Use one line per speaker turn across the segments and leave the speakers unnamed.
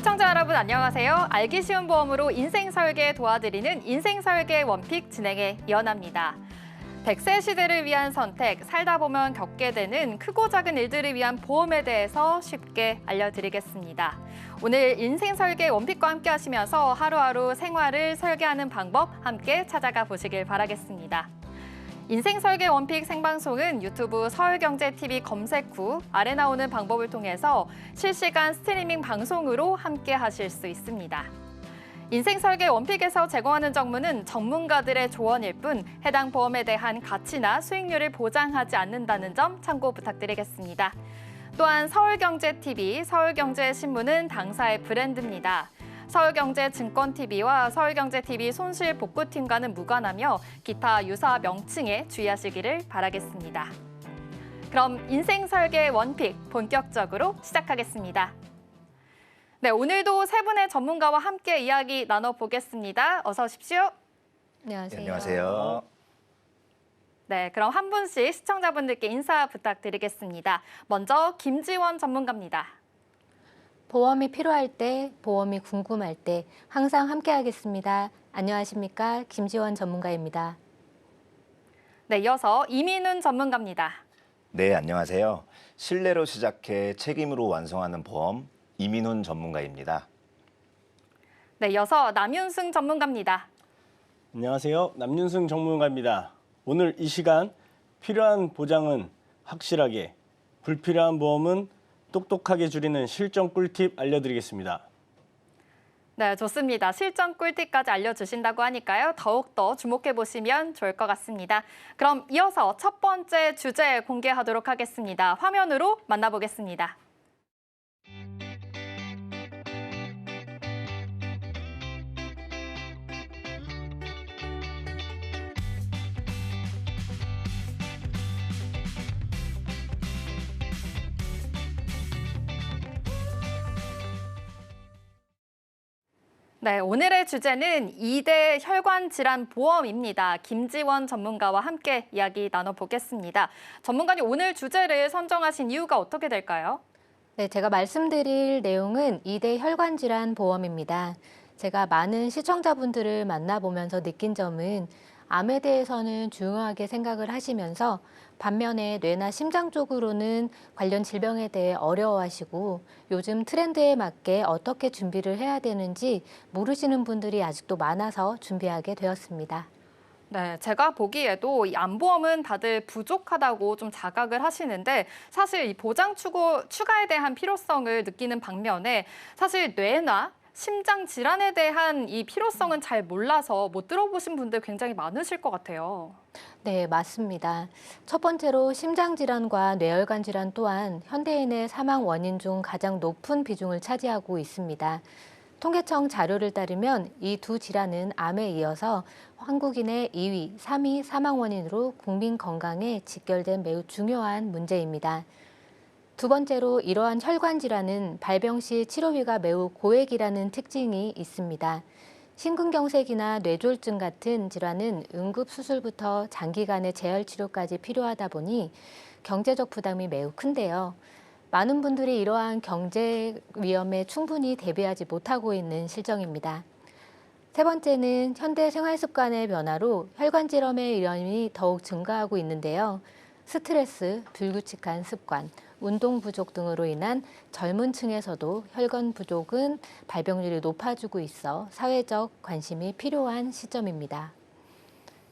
시청자 여러분 안녕하세요. 알기 쉬운 보험으로 인생 설계 도와드리는 인생 설계 원픽 진행의 이연아입니다. 100세 시대를 위한 선택, 살다 보면 겪게 되는 크고 작은 일들을 위한 보험에 대해서 쉽게 알려드리겠습니다. 오늘 인생 설계 원픽과 함께 하시면서 하루하루 생활을 설계하는 방법 함께 찾아가 보시길 바라겠습니다. 인생 설계 원픽 생방송은 유튜브 서울경제TV 검색 후 아래 나오는 방법을 통해서 실시간 스트리밍 방송으로 함께 하실 수 있습니다. 인생 설계 원픽에서 제공하는 정보는 전문가들의 조언일 뿐 해당 보험에 대한 가치나 수익률을 보장하지 않는다는 점 참고 부탁드리겠습니다. 또한 서울경제TV, 서울경제신문은 당사의 브랜드입니다. 서울경제증권TV와 서울경제TV 손실복구팀과는 무관하며 기타 유사 명칭에 주의하시기를 바라겠습니다. 그럼 인생 설계 원픽 본격적으로 시작하겠습니다. 네, 오늘도 세 분의 전문가와 함께 이야기 나눠보겠습니다. 어서 오십시오.
안녕하세요.
안녕하세요.
네, 그럼 한 분씩 시청자분들께 인사 부탁드리겠습니다. 먼저 김지원 전문가입니다.
보험이 필요할 때, 보험이 궁금할 때 항상 함께하겠습니다. 안녕하십니까? 김지원 전문가입니다.
네, 이어서 이민훈 전문가입니다.
네, 안녕하세요. 신뢰로 시작해 책임으로 완성하는 보험 이민훈 전문가입니다.
네, 이어서 남윤승 전문가입니다.
안녕하세요. 남윤승 전문가입니다. 오늘 이 시간 필요한 보장은 확실하게, 불필요한 보험은 똑똑하게 줄이는 실전 꿀팁 알려드리겠습니다.
네, 좋습니다. 실전 꿀팁까지 알려주신다고 하니까요. 더욱더 주목해보시면 좋을 것 같습니다. 그럼 이어서 첫 번째 주제 공개하도록 하겠습니다. 화면으로 만나보겠습니다. 네, 오늘의 주제는 2대 혈관 질환 보험입니다. 김지원 전문가와 함께 이야기 나눠보겠습니다. 전문가님, 오늘 주제를 선정하신 이유가 어떻게 될까요?
네, 제가 말씀드릴 내용은 2대 혈관 질환 보험입니다. 제가 많은 시청자분들을 만나보면서 느낀 점은 암에 대해서는 중요하게 생각을 하시면서 반면에 뇌나 심장 쪽으로는 관련 질병에 대해 어려워하시고 요즘 트렌드에 맞게 어떻게 준비를 해야 되는지 모르시는 분들이 아직도 많아서 준비하게 되었습니다.
네, 제가 보기에도 이 암보험은 다들 부족하다고 좀 자각을 하시는데 사실 이 보장 추가에 대한 필요성을 느끼는 반면에 사실 뇌나 심장 질환에 대한 이 필요성은 잘 몰라서 못 들어보신 분들 굉장히 많으실 것 같아요.
네, 맞습니다. 첫 번째로 심장 질환과 뇌혈관 질환 또한 현대인의 사망 원인 중 가장 높은 비중을 차지하고 있습니다. 통계청 자료를 따르면 이 두 질환은 암에 이어서 한국인의 2위, 3위 사망 원인으로 국민 건강에 직결된 매우 중요한 문제입니다. 두 번째로 이러한 혈관 질환은 발병 시 치료비가 매우 고액이라는 특징이 있습니다. 심근경색이나 뇌졸중 같은 질환은 응급수술부터 장기간의 재활치료까지 필요하다 보니 경제적 부담이 매우 큰데요. 많은 분들이 이러한 경제 위험에 충분히 대비하지 못하고 있는 실정입니다. 세 번째는 현대 생활습관의 변화로 혈관질환의 위험이 더욱 증가하고 있는데요. 스트레스, 불규칙한 습관, 운동 부족 등으로 인한 젊은 층에서도 혈관 부족은 발병률이 높아지고 있어 사회적 관심이 필요한 시점입니다.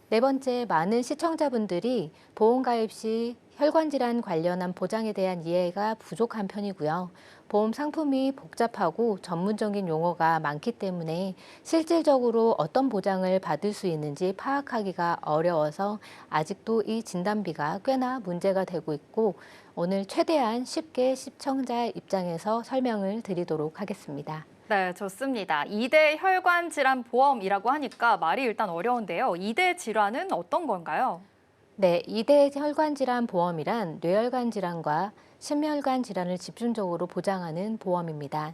네 번째, 많은 시청자분들이 보험 가입 시 혈관 질환 관련한 보장에 대한 이해가 부족한 편이고요. 보험 상품이 복잡하고 전문적인 용어가 많기 때문에 실질적으로 어떤 보장을 받을 수 있는지 파악하기가 어려워서 아직도 이 진단비가 꽤나 문제가 되고 있고 오늘 최대한 쉽게 시청자 입장에서 설명을 드리도록 하겠습니다.
네, 좋습니다. 2대 혈관 질환 보험이라고 하니까 말이 일단 어려운데요. 2대 질환은 어떤 건가요?
네, 2대 혈관 질환 보험이란 뇌혈관 질환과 심혈관 질환을 집중적으로 보장하는 보험입니다.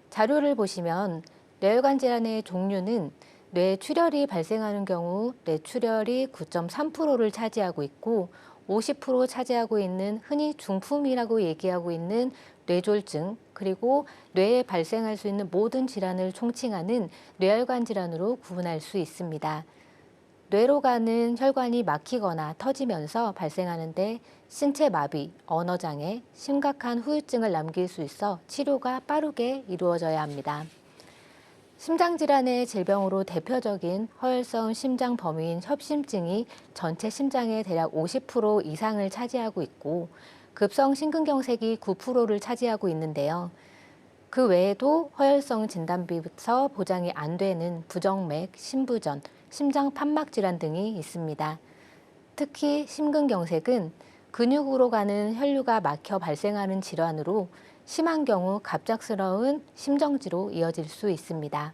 자료를 보시면 뇌혈관 질환의 종류는 뇌출혈이 발생하는 경우 뇌출혈이 9.3%를 차지하고 있고 50% 차지하고 있는 흔히 중풍이라고 얘기하고 있는 뇌졸중, 그리고 뇌에 발생할 수 있는 모든 질환을 총칭하는 뇌혈관 질환으로 구분할 수 있습니다. 뇌로 가는 혈관이 막히거나 터지면서 발생하는데 신체 마비, 언어장애, 심각한 후유증을 남길 수 있어 치료가 빠르게 이루어져야 합니다. 심장질환의 질병으로 대표적인 허혈성 심장 범위인 협심증이 전체 심장의 대략 50% 이상을 차지하고 있고 급성 심근경색이 9%를 차지하고 있는데요. 그 외에도 허혈성 진단비부터 보장이 안 되는 부정맥, 심부전, 심장 판막 질환 등이 있습니다. 특히 심근경색은 근육으로 가는 혈류가 막혀 발생하는 질환으로 심한 경우 갑작스러운 심정지로 이어질 수 있습니다.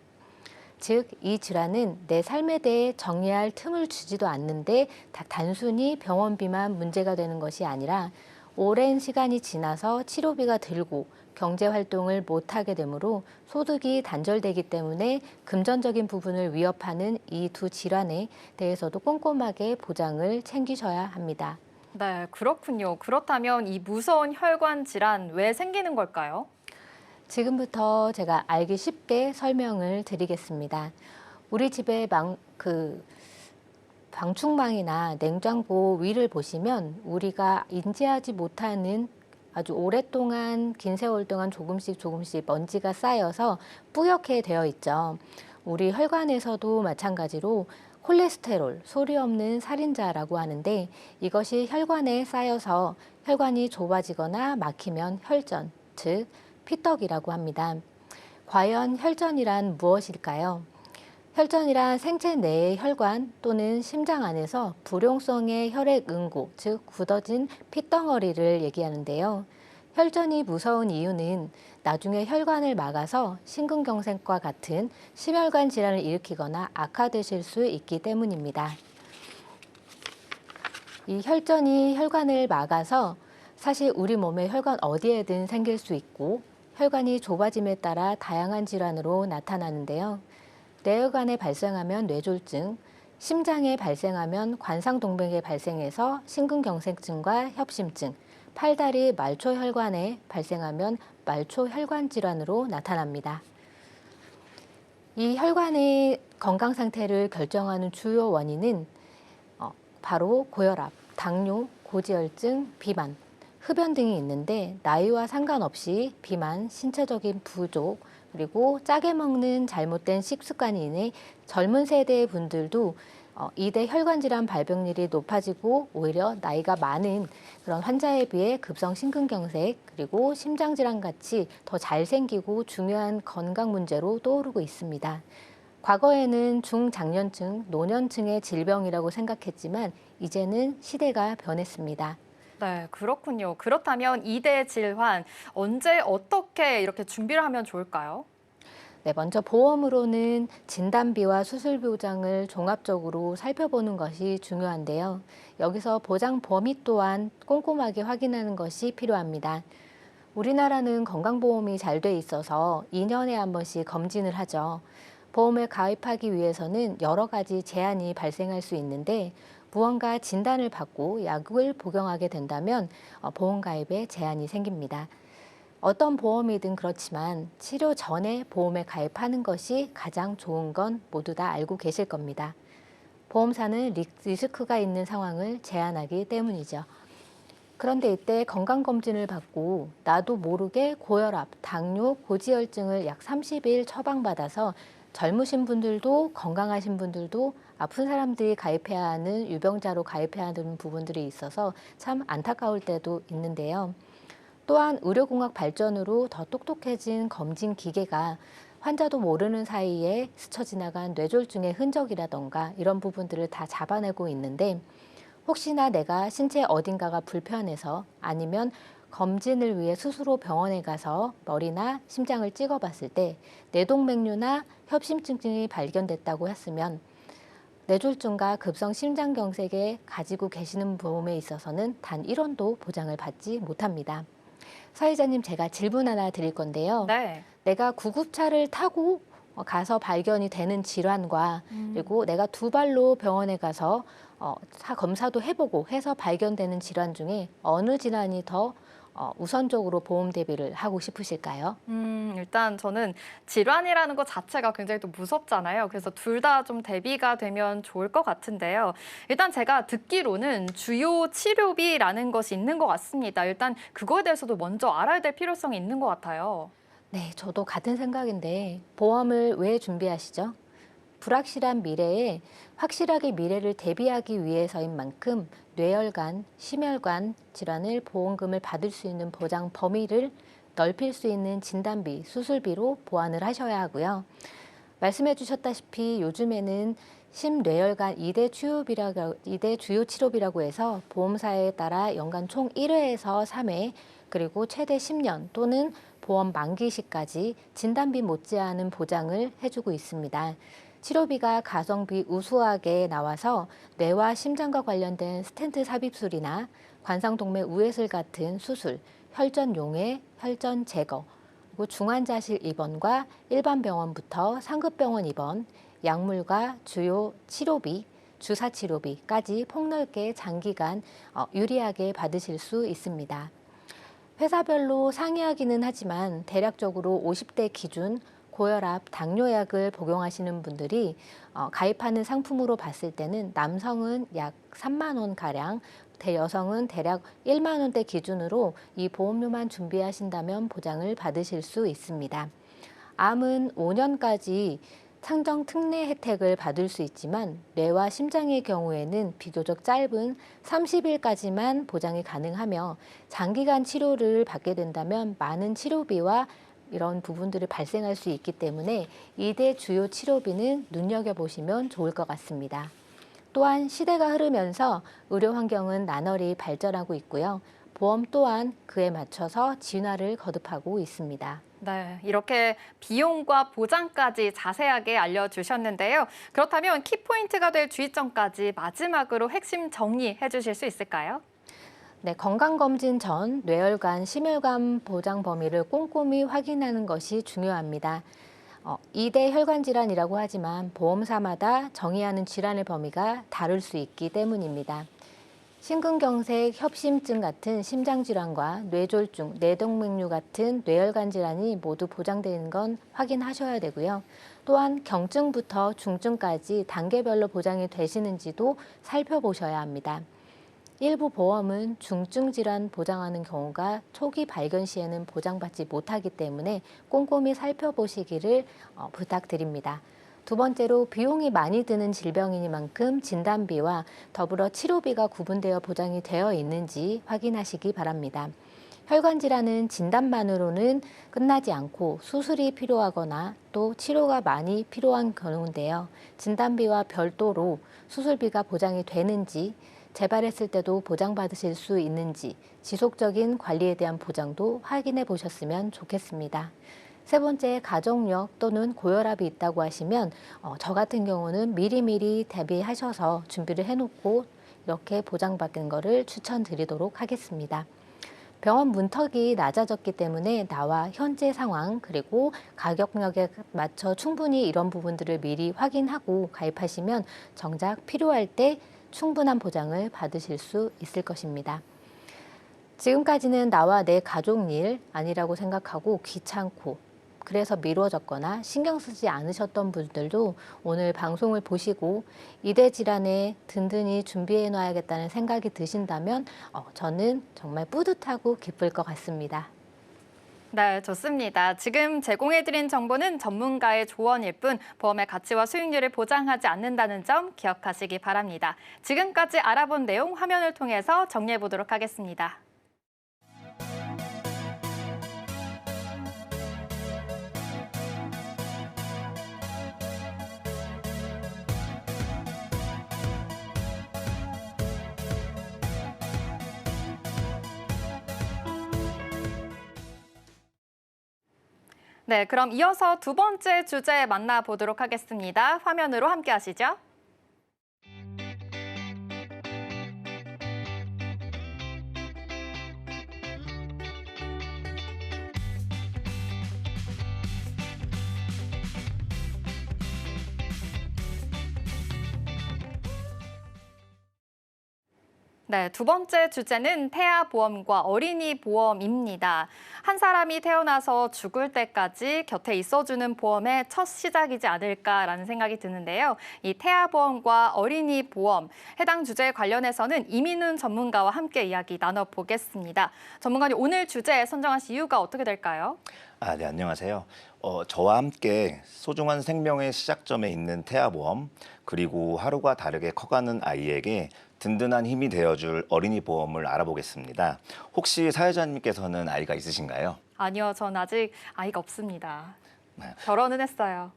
즉, 이 질환은 내 삶에 대해 정리할 틈을 주지도 않는데 단순히 병원비만 문제가 되는 것이 아니라 오랜 시간이 지나서 치료비가 들고 경제활동을 못하게 되므로 소득이 단절되기 때문에 금전적인 부분을 위협하는 이 두 질환에 대해서도 꼼꼼하게 보장을 챙기셔야 합니다.
네, 그렇군요. 그렇다면 이 무서운 혈관 질환 왜 생기는 걸까요?
지금부터 제가 알기 쉽게 설명을 드리겠습니다. 우리 집에 방충망이나 냉장고 위를 보시면 우리가 인지하지 못하는 아주 오랫동안 긴 세월 동안 조금씩 먼지가 쌓여서 뿌옇게 되어 있죠. 우리 혈관에서도 마찬가지로 콜레스테롤, 소리 없는 살인자라고 하는데 이것이 혈관에 쌓여서 혈관이 좁아지거나 막히면 혈전, 즉 피떡이라고 합니다. 과연 혈전이란 무엇일까요? 혈전이란 생체 내의 혈관 또는 심장 안에서 불용성의 혈액 응고, 즉 굳어진 핏덩어리를 얘기하는데요. 혈전이 무서운 이유는 나중에 혈관을 막아서 심근경색과 같은 심혈관 질환을 일으키거나 악화되실 수 있기 때문입니다. 이 혈전이 혈관을 막아서 사실 우리 몸의 혈관 어디에든 생길 수 있고 혈관이 좁아짐에 따라 다양한 질환으로 나타나는데요. 뇌혈관에 발생하면 뇌졸중, 심장에 발생하면 관상동맥에 발생해서 심근경색증과 협심증, 팔다리 말초혈관에 발생하면 말초혈관 질환으로 나타납니다. 이 혈관의 건강 상태를 결정하는 주요 원인은 바로 고혈압, 당뇨, 고지혈증, 비만, 흡연 등이 있는데 나이와 상관없이 비만, 신체적인 부족, 그리고 짜게 먹는 잘못된 식습관이 인해 젊은 세대의 분들도 이대 혈관 질환 발병률이 높아지고 오히려 나이가 많은 그런 환자에 비해 급성 심근경색 그리고 심장 질환 같이 더 잘 생기고 중요한 건강 문제로 떠오르고 있습니다. 과거에는 중장년층, 노년층의 질병이라고 생각했지만 이제는 시대가 변했습니다.
네, 그렇군요. 그렇다면 이대 질환 언제 어떻게 이렇게 준비를 하면 좋을까요?
네, 먼저 보험으로는 진단비와 수술 보장을 종합적으로 살펴보는 것이 중요한데요. 여기서 보장 범위 또한 꼼꼼하게 확인하는 것이 필요합니다. 우리나라는 건강보험이 잘 돼 있어서 2년에 한 번씩 검진을 하죠. 보험에 가입하기 위해서는 여러 가지 제한이 발생할 수 있는데 무언가 진단을 받고 약을 복용하게 된다면 보험 가입에 제한이 생깁니다. 어떤 보험이든 그렇지만 치료 전에 보험에 가입하는 것이 가장 좋은 건 모두 다 알고 계실 겁니다. 보험사는 리스크가 있는 상황을 제한하기 때문이죠. 그런데 이때 건강검진을 받고 나도 모르게 고혈압, 당뇨, 고지혈증을 약 30일 처방받아서 젊으신 분들도 건강하신 분들도 아픈 사람들이 가입해야 하는 유병자로 가입해야 하는 부분들이 있어서 참 안타까울 때도 있는데요. 또한 의료공학 발전으로 더 똑똑해진 검진 기계가 환자도 모르는 사이에 스쳐 지나간 뇌졸중의 흔적이라던가 이런 부분들을 다 잡아내고 있는데 혹시나 내가 신체 어딘가가 불편해서 아니면 검진을 위해 스스로 병원에 가서 머리나 심장을 찍어봤을 때 뇌동맥류나 협심증이 발견됐다고 했으면 뇌졸중과 급성 심장경색에 가지고 계시는 보험에 있어서는 단 1원도 보장을 받지 못합니다. 사회자님, 제가 질문 하나 드릴 건데요.
네.
내가 구급차를 타고 가서 발견이 되는 질환과 그리고 내가 두 발로 병원에 가서 검사도 해보고 해서 발견되는 질환 중에 어느 질환이 더 우선적으로 보험 대비를 하고 싶으실까요?
일단 저는 질환이라는 것 자체가 굉장히 또 무섭잖아요. 그래서 둘 다 좀 대비가 되면 좋을 것 같은데요. 일단 제가 듣기로는 주요 치료비라는 것이 있는 것 같습니다. 일단 그거에 대해서도 먼저 알아야 될 필요성이 있는 것 같아요.
네, 저도 같은 생각인데 보험을 왜 준비하시죠? 불확실한 미래에 확실하게 미래를 대비하기 위해서인 만큼 뇌혈관, 심혈관 질환을 보험금을 받을 수 있는 보장 범위를 넓힐 수 있는 진단비, 수술비로 보완을 하셔야 하고요. 말씀해 주셨다시피 요즘에는 심뇌혈관 2대 주요 치료비라고 해서 보험사에 따라 연간 총 1회에서 3회 그리고 최대 10년 또는 보험 만기 시까지 진단비 못지않은 보장을 해주고 있습니다. 치료비가 가성비 우수하게 나와서 뇌와 심장과 관련된 스텐트 삽입술이나 관상동맥 우회술 같은 수술, 혈전 용해, 혈전 제거, 그리고 중환자실 입원과 일반 병원부터 상급병원 입원, 약물과 주요 치료비, 주사 치료비까지 폭넓게 장기간 유리하게 받으실 수 있습니다. 회사별로 상이하기는 하지만 대략적으로 50대 기준 고혈압, 당뇨약을 복용하시는 분들이 가입하는 상품으로 봤을 때는 남성은 약 3만 원가량, 여성은 대략 1만 원대 기준으로 이 보험료만 준비하신다면 보장을 받으실 수 있습니다. 암은 5년까지 상정 특례 혜택을 받을 수 있지만 뇌와 심장의 경우에는 비교적 짧은 30일까지만 보장이 가능하며 장기간 치료를 받게 된다면 많은 치료비와 이런 부분들이 발생할 수 있기 때문에 2대 주요 치료비는 눈여겨보시면 좋을 것 같습니다. 또한 시대가 흐르면서 의료 환경은 나날이 발전하고 있고요. 보험 또한 그에 맞춰서 진화를 거듭하고 있습니다.
네, 이렇게 비용과 보장까지 자세하게 알려주셨는데요. 그렇다면 키포인트가 될 주의점까지 마지막으로 핵심 정리해 주실 수 있을까요?
네, 건강검진 전 뇌혈관, 심혈관 보장 범위를 꼼꼼히 확인하는 것이 중요합니다. 2대 혈관 질환이라고 하지만 보험사마다 정의하는 질환의 범위가 다를 수 있기 때문입니다. 심근경색, 협심증 같은 심장질환과 뇌졸중, 뇌동맥류 같은 뇌혈관 질환이 모두 보장되는 건 확인하셔야 되고요. 또한 경증부터 중증까지 단계별로 보장이 되시는지도 살펴보셔야 합니다. 일부 보험은 중증 질환 보장하는 경우가 초기 발견 시에는 보장받지 못하기 때문에 꼼꼼히 살펴보시기를 부탁드립니다. 두 번째로 비용이 많이 드는 질병이니만큼 진단비와 더불어 치료비가 구분되어 보장이 되어 있는지 확인하시기 바랍니다. 혈관 질환은 진단만으로는 끝나지 않고 수술이 필요하거나 또 치료가 많이 필요한 경우인데요. 진단비와 별도로 수술비가 보장이 되는지, 재발했을 때도 보장받으실 수 있는지 지속적인 관리에 대한 보장도 확인해 보셨으면 좋겠습니다. 세 번째, 가족력 또는 고혈압이 있다고 하시면 저 같은 경우는 미리미리 대비하셔서 준비를 해놓고 이렇게 보장받는 것을 추천드리도록 하겠습니다. 병원 문턱이 낮아졌기 때문에 나와 현재 상황 그리고 가격력에 맞춰 충분히 이런 부분들을 미리 확인하고 가입하시면 정작 필요할 때 충분한 보장을 받으실 수 있을 것입니다. 지금까지는 나와 내 가족 일 아니라고 생각하고 귀찮고 그래서 미뤄졌거나 신경 쓰지 않으셨던 분들도 오늘 방송을 보시고 2대 질환에 든든히 준비해 놔야겠다는 생각이 드신다면 저는 정말 뿌듯하고 기쁠 것 같습니다.
네, 좋습니다. 지금 제공해드린 정보는 전문가의 조언일 뿐 보험의 가치와 수익률을 보장하지 않는다는 점 기억하시기 바랍니다. 지금까지 알아본 내용 화면을 통해서 정리해 보도록 하겠습니다. 네, 그럼 이어서 두 번째 주제 만나보도록 하겠습니다. 화면으로 함께 하시죠. 네, 두 번째 주제는 태아보험과 어린이 보험입니다. 한 사람이 태어나서 죽을 때까지 곁에 있어주는 보험의 첫 시작이지 않을까라는 생각이 드는데요. 이 태아보험과 어린이 보험, 해당 주제에 관련해서는 이민훈 전문가와 함께 이야기 나눠보겠습니다. 전문가님, 오늘 주제 선정하신 이유가 어떻게 될까요?
네, 안녕하세요. 저와 함께 소중한 생명의 시작점에 있는 태아보험, 그리고 하루가 다르게 커가는 아이에게 든든한 힘이 되어줄 어린이 보험을 알아보겠습니다. 혹시 사회자님께서는 아이가 있으신가요?
아니요, 전 아직 아이가 없습니다.
네.
결혼은 했어요.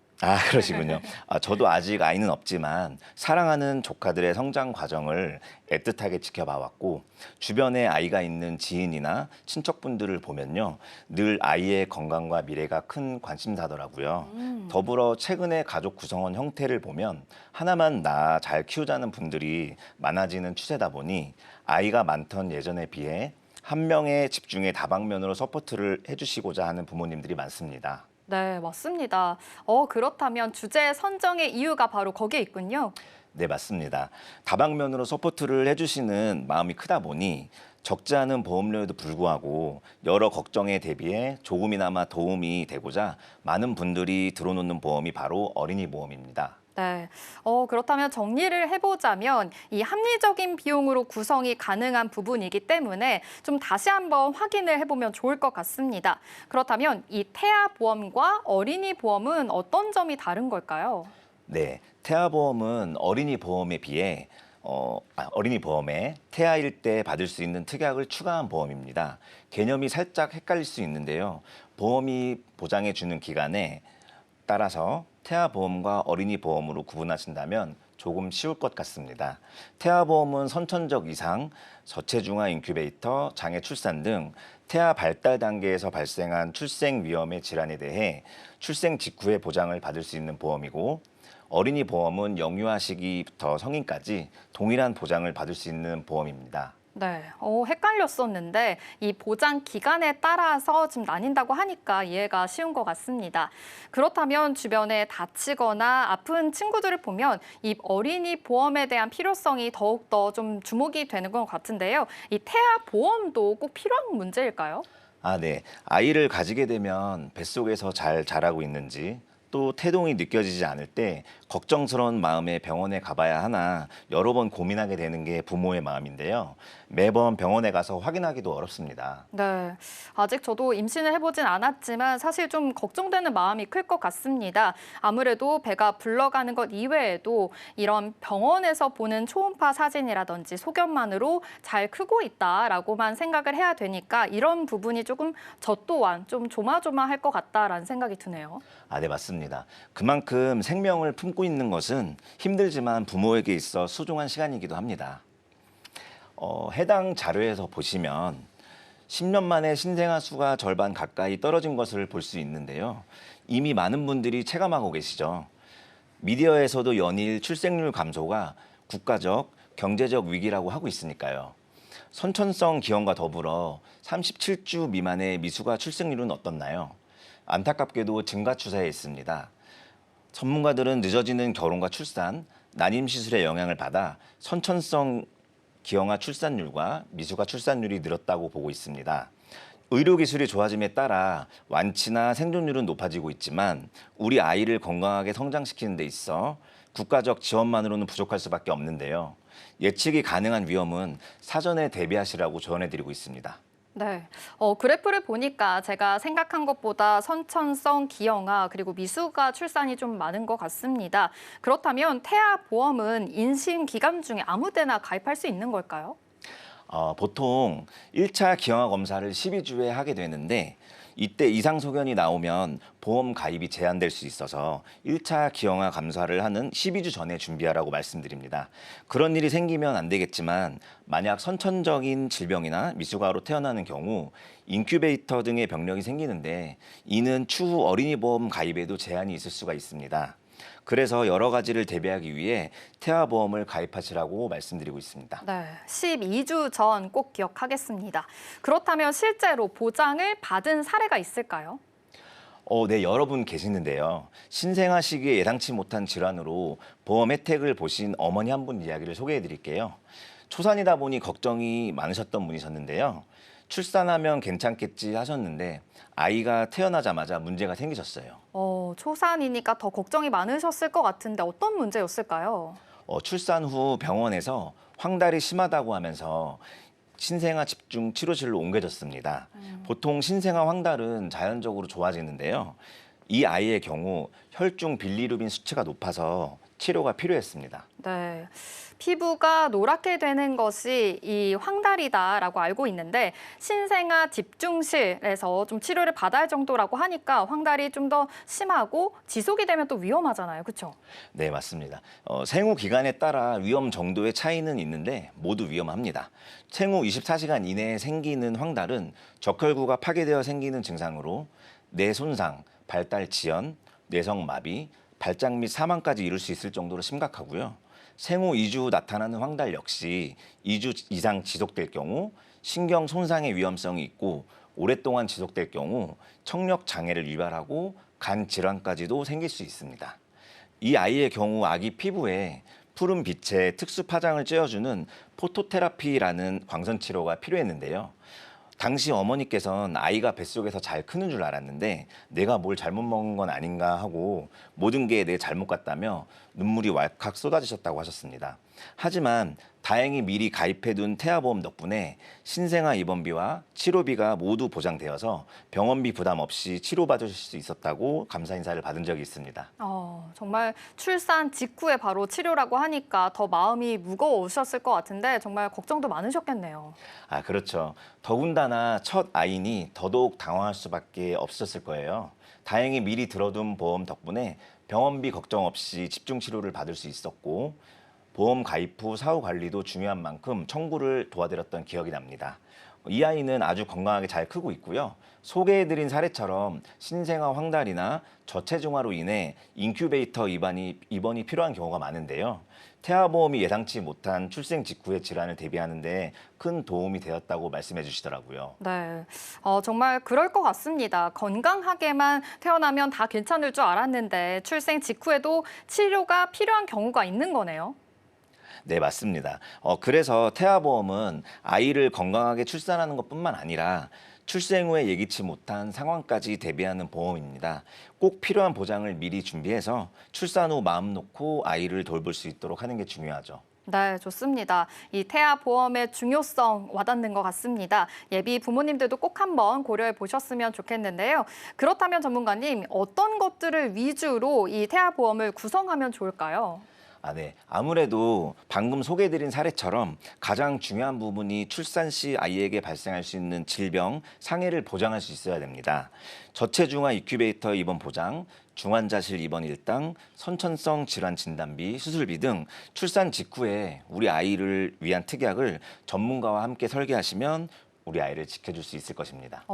그러시군요. 저도 아직 아이는 없지만 사랑하는 조카들의 성장 과정을 애틋하게 지켜봐 왔고, 주변에 아이가 있는 지인이나 친척분들을 보면요, 늘 아이의 건강과 미래가 큰 관심사더라고요. 더불어 최근의 가족 구성원 형태를 보면 하나만 낳아 잘 키우자는 분들이 많아지는 추세다 보니 아이가 많던 예전에 비해 한 명의 집중의 다방면으로 서포트를 해주시고자 하는 부모님들이 많습니다.
네, 맞습니다. 그렇다면 주제 선정의 이유가 바로 거기에 있군요.
네, 맞습니다. 다방면으로 서포트를 해주시는 마음이 크다 보니 적지 않은 보험료에도 불구하고 여러 걱정에 대비해 조금이나마 도움이 되고자 많은 분들이 들어놓는 보험이 바로 어린이 보험입니다.
네, 그렇다면 정리를 해보자면 이 합리적인 비용으로 구성이 가능한 부분이기 때문에 좀 다시 한번 확인을 해보면 좋을 것 같습니다. 그렇다면 이 태아보험과 어린이 보험은 어떤 점이 다른 걸까요?
네, 태아보험은 어린이 보험에 비해 어린이 보험에 태아일 때 받을 수 있는 특약을 추가한 보험입니다. 개념이 살짝 헷갈릴 수 있는데요. 보험이 보장해주는 기간에 따라서 태아보험과 어린이 보험으로 구분하신다면 조금 쉬울 것 같습니다. 태아보험은 선천적 이상, 저체중아 인큐베이터, 장애 출산 등 태아 발달 단계에서 발생한 출생 위험의 질환에 대해 출생 직후에 보장을 받을 수 있는 보험이고, 어린이 보험은 영유아 시기부터 성인까지 동일한 보장을 받을 수 있는 보험입니다.
네, 헷갈렸었는데 이 보장 기간에 따라서 좀 나뉜다고 하니까 이해가 쉬운 것 같습니다. 그렇다면 주변에 다치거나 아픈 친구들을 보면 이 어린이 보험에 대한 필요성이 더욱더 좀 주목이 되는 것 같은데요. 이 태아 보험도 꼭 필요한 문제일까요?
네. 아이를 가지게 되면 뱃속에서 잘 자라고 있는지, 또 태동이 느껴지지 않을 때 걱정스러운 마음에 병원에 가봐야 하나 여러 번 고민하게 되는 게 부모의 마음인데요. 매번 병원에 가서 확인하기도 어렵습니다.
네, 아직 저도 임신을 해보진 않았지만 사실 좀 걱정되는 마음이 클 것 같습니다. 아무래도 배가 불러가는 것 이외에도 이런 병원에서 보는 초음파 사진이라든지 소견만으로 잘 크고 있다라고만 생각을 해야 되니까 이런 부분이 조금 저 또한 좀 조마조마할 것 같다라는 생각이 드네요.
네, 맞습니다. 그만큼 생명을 품고 있는 것은 힘들지만 부모에게 있어 소중한 시간이기도 합니다. 해당 자료에서 보시면 10년 만에 신생아 수가 절반 가까이 떨어진 것을 볼 수 있는데요. 이미 많은 분들이 체감하고 계시죠. 미디어에서도 연일 출생률 감소가 국가적, 경제적 위기라고 하고 있으니까요. 선천성 기형과 더불어 37주 미만의 미숙아 출생률은 어떻나요? 안타깝게도 증가 추세에 있습니다. 전문가들은 늦어지는 결혼과 출산, 난임 시술의 영향을 받아 선천성 기형아 출산율과 미숙아 출산율이 늘었다고 보고 있습니다. 의료기술이 좋아짐에 따라 완치나 생존율은 높아지고 있지만 우리 아이를 건강하게 성장시키는 데 있어 국가적 지원만으로는 부족할 수밖에 없는데요. 예측이 가능한 위험은 사전에 대비하시라고 조언해드리고 있습니다.
네, 그래프를 보니까 제가 생각한 것보다 선천성 기형아 그리고 미숙아 출산이 좀 많은 것 같습니다. 그렇다면 태아 보험은 임신 기간 중에 아무 때나 가입할 수 있는 걸까요?
보통 1차 기형아 검사를 12주에 하게 되는데 이때 이상 소견이 나오면 보험 가입이 제한될 수 있어서 1차 기형아 감사를 하는 12주 전에 준비하라고 말씀드립니다. 그런 일이 생기면 안 되겠지만 만약 선천적인 질병이나 미숙아로 태어나는 경우 인큐베이터 등의 병력이 생기는데 이는 추후 어린이 보험 가입에도 제한이 있을 수가 있습니다. 그래서 여러 가지를 대비하기 위해 태아보험을 가입하시라고 말씀드리고 있습니다.
네, 12주 전 꼭 기억하겠습니다. 그렇다면 실제로 보장을 받은 사례가 있을까요?
네, 여러 분 계시는데요. 신생아 시기에 예상치 못한 질환으로 보험 혜택을 보신 어머니 한 분 이야기를 소개해 드릴게요. 초산이다 보니 걱정이 많으셨던 분이셨는데요. 출산하면 괜찮겠지 하셨는데 아이가 태어나자마자 문제가 생기셨어요.
초산이니까 더 걱정이 많으셨을 것 같은데 어떤 문제였을까요?
출산 후 병원에서 황달이 심하다고 하면서 신생아 집중 치료실로 옮겨졌습니다. 보통 신생아 황달은 자연적으로 좋아지는데요. 이 아이의 경우 혈중 빌리루빈 수치가 높아서 치료가 필요했습니다.
네, 피부가 노랗게 되는 것이 이 황달이다라고 알고 있는데 신생아 집중실에서 좀 치료를 받아야 할 정도라고 하니까 황달이 좀 더 심하고 지속이 되면 또 위험하잖아요, 그렇죠?
네, 맞습니다. 생후 기간에 따라 위험 정도의 차이는 있는데 모두 위험합니다. 생후 24시간 이내에 생기는 황달은 적혈구가 파괴되어 생기는 증상으로 뇌 손상, 발달 지연, 뇌성 마비, 발작 및 사망까지 이룰 수 있을 정도로 심각하고요. 생후 2주 후 나타나는 황달 역시 2주 이상 지속될 경우 신경 손상의 위험성이 있고 오랫동안 지속될 경우 청력 장애를 유발하고 간 질환까지도 생길 수 있습니다. 이 아이의 경우 아기 피부에 푸른 빛의 특수 파장을 쬐어주는 포토테라피라는 광선 치료가 필요했는데요. 당시 어머니께서는 아이가 뱃속에서 잘 크는 줄 알았는데 내가 뭘 잘못 먹은 건 아닌가 하고 모든 게 내 잘못 같다며 눈물이 왈칵 쏟아지셨다고 하셨습니다. 하지만 다행히 미리 가입해둔 태아보험 덕분에 신생아 입원비와 치료비가 모두 보장되어서 병원비 부담 없이 치료받으실 수 있었다고 감사 인사를 받은 적이 있습니다.
정말 출산 직후에 바로 치료라고 하니까 더 마음이 무거우셨을 것 같은데 정말 걱정도 많으셨겠네요.
그렇죠. 더군다나 첫 아이니 더더욱 당황할 수밖에 없었을 거예요. 다행히 미리 들어둔 보험 덕분에 병원비 걱정 없이 집중 치료를 받을 수 있었고 보험 가입 후 사후 관리도 중요한 만큼 청구를 도와드렸던 기억이 납니다. 이 아이는 아주 건강하게 잘 크고 있고요. 소개해드린 사례처럼 신생아 황달이나 저체중아로 인해 인큐베이터 입원이 필요한 경우가 많은데요. 태아보험이 예상치 못한 출생 직후의 질환을 대비하는 데 큰 도움이 되었다고 말씀해 주시더라고요.
네, 정말 그럴 것 같습니다. 건강하게만 태어나면 다 괜찮을 줄 알았는데 출생 직후에도 치료가 필요한 경우가 있는 거네요.
네, 맞습니다. 그래서 태아보험은 아이를 건강하게 출산하는 것뿐만 아니라 출생 후에 예기치 못한 상황까지 대비하는 보험입니다. 꼭 필요한 보장을 미리 준비해서 출산 후 마음 놓고 아이를 돌볼 수 있도록 하는 게 중요하죠.
네, 좋습니다. 이 태아 보험의 중요성 와닿는 것 같습니다. 예비 부모님들도 꼭 한번 고려해 보셨으면 좋겠는데요. 그렇다면 전문가님, 어떤 것들을 위주로 이 태아 보험을 구성하면 좋을까요?
네. 아무래도 방금 소개해드린 사례처럼 가장 중요한 부분이 출산 시 아이에게 발생할 수 있는 질병, 상해를 보장할 수 있어야 됩니다. 저체중아 인큐베이터 입원 보장, 중환자실 입원 일당, 선천성 질환 진단비, 수술비 등 출산 직후에 우리 아이를 위한 특약을 전문가와 함께 설계하시면 우리 아이를 지켜줄 수 있을 것입니다.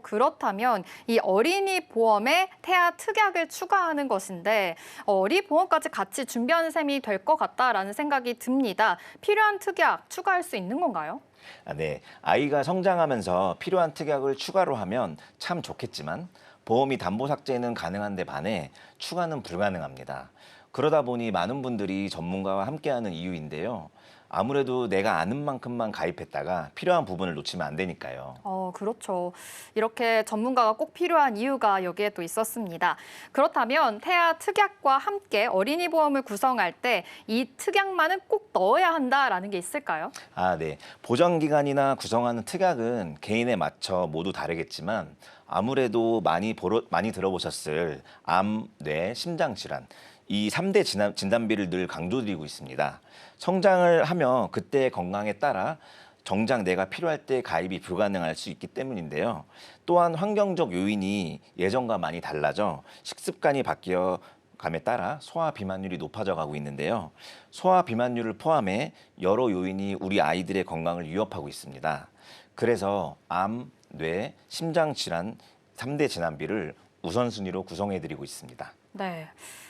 그렇다면 이 어린이 보험에 태아 특약을 추가하는 것인데 어린이 보험까지 같이 준비하는 셈이 될 것 같다라는 생각이 듭니다. 필요한 특약 추가할 수 있는 건가요?
네. 아이가 성장하면서 필요한 특약을 추가로 하면 참 좋겠지만 보험이 담보 삭제는 가능한데 반해 추가는 불가능합니다. 그러다 보니 많은 분들이 전문가와 함께하는 이유인데요. 아무래도 내가 아는 만큼만 가입했다가 필요한 부분을 놓치면 안 되니까요.
그렇죠. 이렇게 전문가가 꼭 필요한 이유가 여기에 또 있었습니다. 그렇다면 태아 특약과 함께 어린이 보험을 구성할 때 이 특약만은 꼭 넣어야 한다라는 게 있을까요?
네. 보장 기간이나 구성하는 특약은 개인에 맞춰 모두 다르겠지만 아무래도 많이 들어보셨을 암, 뇌, 심장 질환 이 3대 진단비를 늘 강조드리고 있습니다. 성장을 하며 그때의 건강에 따라 정작 내가 필요할 때 가입이 불가능할 수 있기 때문인데요. 또한 환경적 요인이 예전과 많이 달라져 식습관이 바뀌어 감에 따라 소아 비만율이 높아져 가고 있는데요. 소아 비만율을 포함해 여러 요인이 우리 아이들의 건강을 위협하고 있습니다. 그래서 암, 뇌, 심장 질환 3대 진단비를 우선순위로 구성해드리고 있습니다.
네.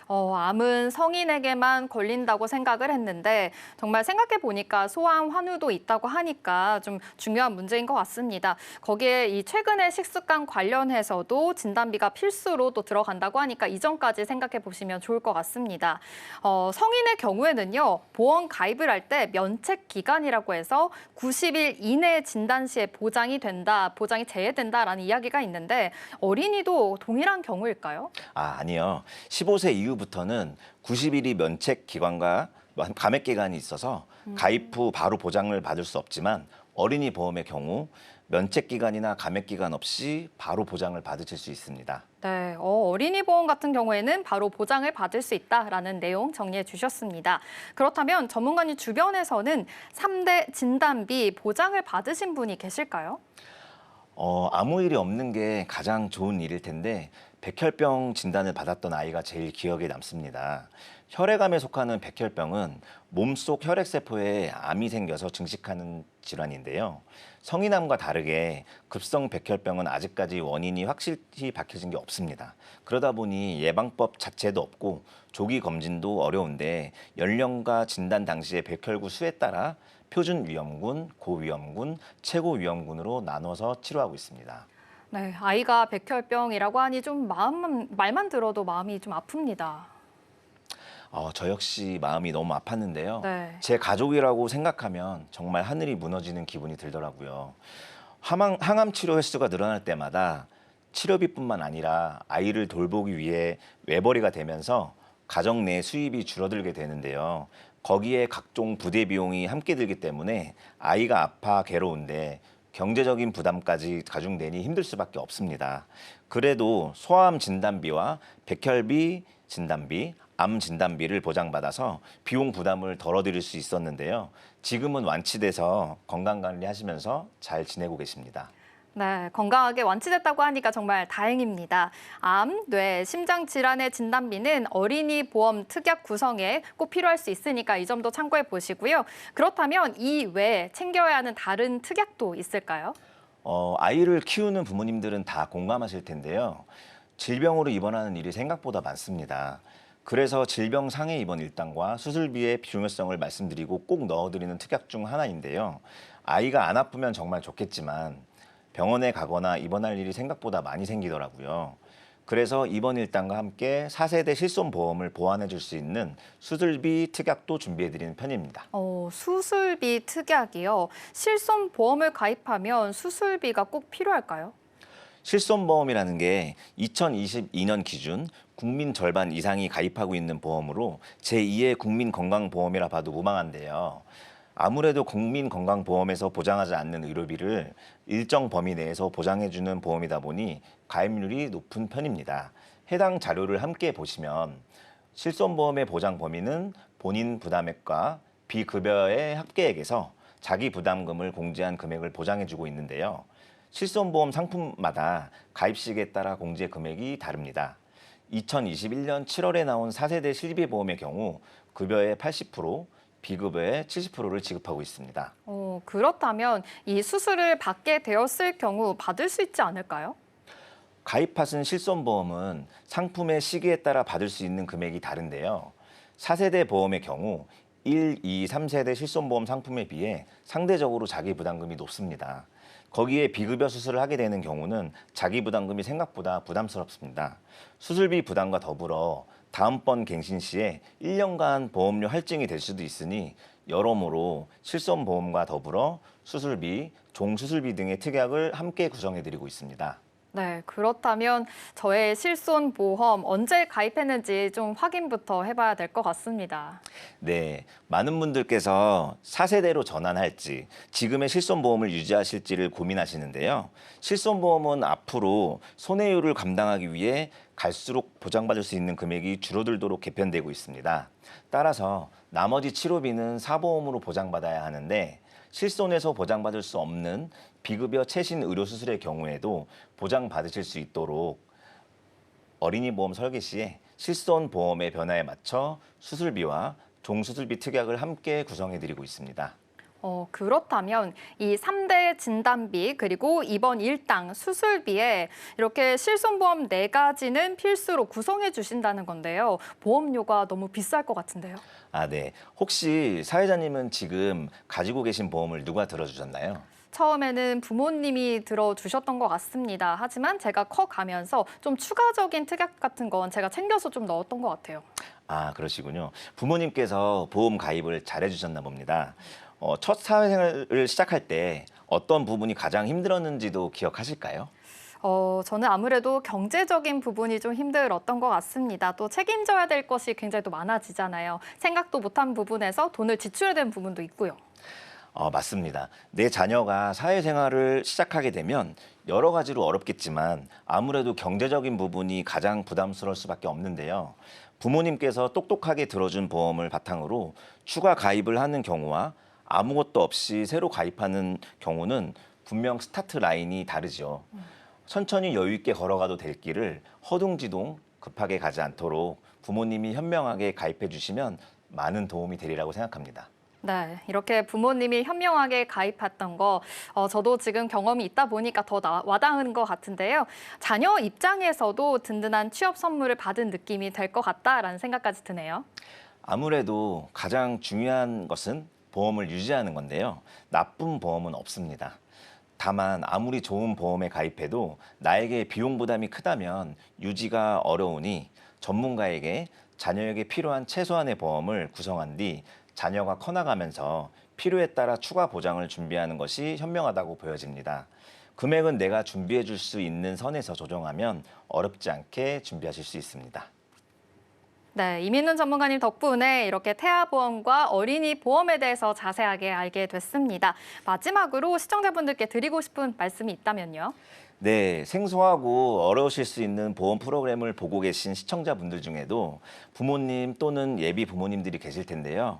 암은 성인에게만 걸린다고 생각을 했는데 정말 생각해 보니까 소아암 환우도 있다고 하니까 좀 중요한 문제인 것 같습니다. 거기에 이 최근에 식습관 관련해서도 진단비가 필수로 또 들어간다고 하니까 이점까지 생각해 보시면 좋을 것 같습니다. 성인의 경우에는요, 보험 가입을 할 때 면책 기간이라고 해서 90일 이내 진단 시에 보장이 된다, 보장이 제외된다라는 이야기가 있는데 어린이도 동일한 경우일까요?
아니요. 15세 이후부터는 90일이 면책 기간과 감액 기간이 있어서 가입 후 바로 보장을 받을 수 없지만 어린이 보험의 경우 면책 기간이나 감액 기간 없이 바로 보장을 받으실 수 있습니다.
네, 어린이 보험 같은 경우에는 바로 보장을 받을 수 있다라는 내용 정리해 주셨습니다. 그렇다면 전문가님 주변에서는 3대 진단비 보장을 받으신 분이 계실까요?
아무 일이 없는 게 가장 좋은 일일 텐데 백혈병 진단을 받았던 아이가 제일 기억에 남습니다. 혈액암에 속하는 백혈병은 몸속 혈액세포에 암이 생겨서 증식하는 질환인데요. 성인암과 다르게 급성 백혈병은 아직까지 원인이 확실히 밝혀진 게 없습니다. 그러다 보니 예방법 자체도 없고 조기 검진도 어려운데 연령과 진단 당시의 백혈구 수에 따라 표준 위험군, 고위험군, 최고 위험군으로 나눠서 치료하고 있습니다.
네, 아이가 백혈병이라고 하니 좀 말만 들어도 마음이 좀 아픕니다.
저 역시 마음이 너무 아팠는데요.
네.
제 가족이라고 생각하면 정말 하늘이 무너지는 기분이 들더라고요. 항암 치료 횟수가 늘어날 때마다 치료비뿐만 아니라 아이를 돌보기 위해 외벌이가 되면서 가정 내 수입이 줄어들게 되는데요. 거기에 각종 부대 비용이 함께 들기 때문에 아이가 아파 괴로운데 경제적인 부담까지 가중되니 힘들 수밖에 없습니다. 그래도 소아암 진단비와 백혈비 진단비, 암 진단비를 보장받아서 비용 부담을 덜어드릴 수 있었는데요. 지금은 완치돼서 건강관리하시면서 잘 지내고 계십니다.
네, 건강하게 완치됐다고 하니까 정말 다행입니다. 암, 뇌, 심장 질환의 진단비는 어린이 보험 특약 구성에 꼭 필요할 수 있으니까 이 점도 참고해 보시고요. 그렇다면 이 외에 챙겨야 하는 다른 특약도 있을까요?
아이를 키우는 부모님들은 다 공감하실 텐데요. 질병으로 입원하는 일이 생각보다 많습니다. 그래서 질병 상해 입원 일당과 수술비의 중요성을 말씀드리고 꼭 넣어드리는 특약 중 하나인데요. 아이가 안 아프면 정말 좋겠지만 병원에 가거나 입원할 일이 생각보다 많이 생기더라고요. 그래서 입원 일당과 함께 4세대 실손보험을 보완해 줄 수 있는 수술비 특약도 준비해 드리는 편입니다.
수술비 특약이요. 실손보험을 가입하면 수술비가 꼭 필요할까요?
실손보험이라는 게 2022년 기준 국민 절반 이상이 가입하고 있는 보험으로 제2의 국민건강보험이라 봐도 무방한데요. 아무래도 국민건강보험에서 보장하지 않는 의료비를 일정 범위 내에서 보장해주는 보험이다 보니 가입률이 높은 편입니다. 해당 자료를 함께 보시면 실손보험의 보장 범위는 본인 부담액과 비급여의 합계액에서 자기 부담금을 공제한 금액을 보장해주고 있는데요. 실손보험 상품마다 가입식에 따라 공제 금액이 다릅니다. 2021년 7월에 나온 4세대 실비보험의 경우 급여의 80%, 비급여의 70%를 지급하고 있습니다.
그렇다면 이 수술을 받게 되었을 경우 받을 수 있지 않을까요?
가입하신 실손보험은 상품의 시기에 따라 받을 수 있는 금액이 다른데요. 4세대 보험의 경우 1, 2, 3세대 실손보험 상품에 비해 상대적으로 자기 부담금이 높습니다. 거기에 비급여 수술을 하게 되는 경우는 자기 부담금이 생각보다 부담스럽습니다. 수술비 부담과 더불어 다음번 갱신 시에 1년간 보험료 할증이 될 수도 있으니 여러모로 실손보험과 더불어 수술비, 종수술비 등의 특약을 함께 구성해드리고 있습니다.
네, 그렇다면 저의 실손보험 언제 가입했는지 좀 확인부터 해봐야 될 것 같습니다.
네, 많은 분들께서 4세대로 전환할지 지금의 실손보험을 유지하실지를 고민하시는데요. 실손보험은 앞으로 손해율을 감당하기 위해 갈수록 보장받을 수 있는 금액이 줄어들도록 개편되고 있습니다. 따라서 나머지 치료비는 사보험으로 보장받아야 하는데 실손에서 보장받을 수 없는 비급여 최신 의료수술의 경우에도 보장받으실 수 있도록 어린이 보험 설계 시에 실손보험의 변화에 맞춰 수술비와 종수술비 특약을 함께 구성해드리고 있습니다.
그렇다면 이 3대 진단비, 그리고 입원 일당, 수술비에 이렇게 실손보험 4가지는 필수로 구성해 주신다는 건데요. 보험료가 너무 비쌀 것 같은데요.
아, 네. 혹시 사회자님은 지금 가지고 계신 보험을 누가 들어주셨나요?
처음에는 부모님이 들어주셨던 것 같습니다. 하지만 제가 커가면서 좀 추가적인 특약 같은 건 제가 챙겨서 좀 넣었던 것 같아요.
아, 그러시군요. 부모님께서 보험 가입을 잘해주셨나 봅니다. 첫 사회생활을 시작할 때 어떤 부분이 가장 힘들었는지도 기억하실까요?
저는 아무래도 경제적인 부분이 좀 힘들었던 것 같습니다. 또 책임져야 될 것이 굉장히 또 많아지잖아요. 생각도 못한 부분에서 돈을 지출해야 되는 부분도 있고요.
맞습니다. 내 자녀가 사회생활을 시작하게 되면 여러 가지로 어렵겠지만 아무래도 경제적인 부분이 가장 부담스러울 수밖에 없는데요. 부모님께서 똑똑하게 들어준 보험을 바탕으로 추가 가입을 하는 경우와 아무것도 없이 새로 가입하는 경우는 분명 스타트 라인이 다르죠. 천천히 여유 있게 걸어가도 될 길을 허둥지둥 급하게 가지 않도록 부모님이 현명하게 가입해 주시면 많은 도움이 되리라고 생각합니다.
네, 이렇게 부모님이 현명하게 가입했던 거 저도 지금 경험이 있다 보니까 더 와닿은 것 같은데요. 자녀 입장에서도 든든한 취업 선물을 받은 느낌이 될 것 같다라는 생각까지 드네요.
아무래도 가장 중요한 것은 보험을 유지하는 건데요. 나쁜 보험은 없습니다. 다만 아무리 좋은 보험에 가입해도 나에게 비용 부담이 크다면 유지가 어려우니 전문가에게 자녀에게 필요한 최소한의 보험을 구성한 뒤 자녀가 커나가면서 필요에 따라 추가 보장을 준비하는 것이 현명하다고 보여집니다. 금액은 내가 준비해 줄 수 있는 선에서 조정하면 어렵지 않게 준비하실 수 있습니다.
네, 이민훈 전문가님 덕분에 이렇게 태아보험과 어린이 보험에 대해서 자세하게 알게 됐습니다. 마지막으로 시청자분들께 드리고 싶은 말씀이 있다면요.
네, 생소하고 어려우실 수 있는 보험 프로그램을 보고 계신 시청자분들 중에도 부모님 또는 예비 부모님들이 계실 텐데요.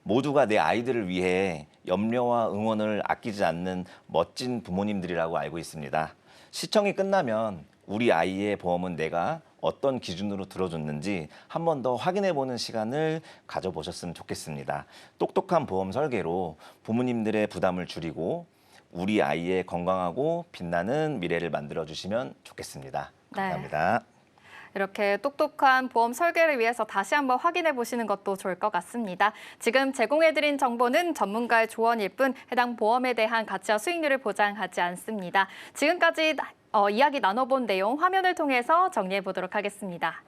모두가 내 아이들을 위해 염려와 응원을 아끼지 않는 멋진 부모님들이라고 알고 있습니다. 시청이 끝나면 우리 아이의 보험은 내가 어떤 기준으로 들어줬는지 한 번 더 확인해보는 시간을 가져보셨으면 좋겠습니다. 똑똑한 보험 설계로 부모님들의 부담을 줄이고 우리 아이의 건강하고 빛나는 미래를 만들어주시면 좋겠습니다. 감사합니다.
이렇게 똑똑한 보험 설계를 위해서 다시 한번 확인해 보시는 것도 좋을 것 같습니다. 지금 제공해드린 정보는 전문가의 조언일 뿐 해당 보험에 대한 가치와 수익률을 보장하지 않습니다. 지금까지 이야기 나눠본 내용 화면을 통해서 정리해 보도록 하겠습니다.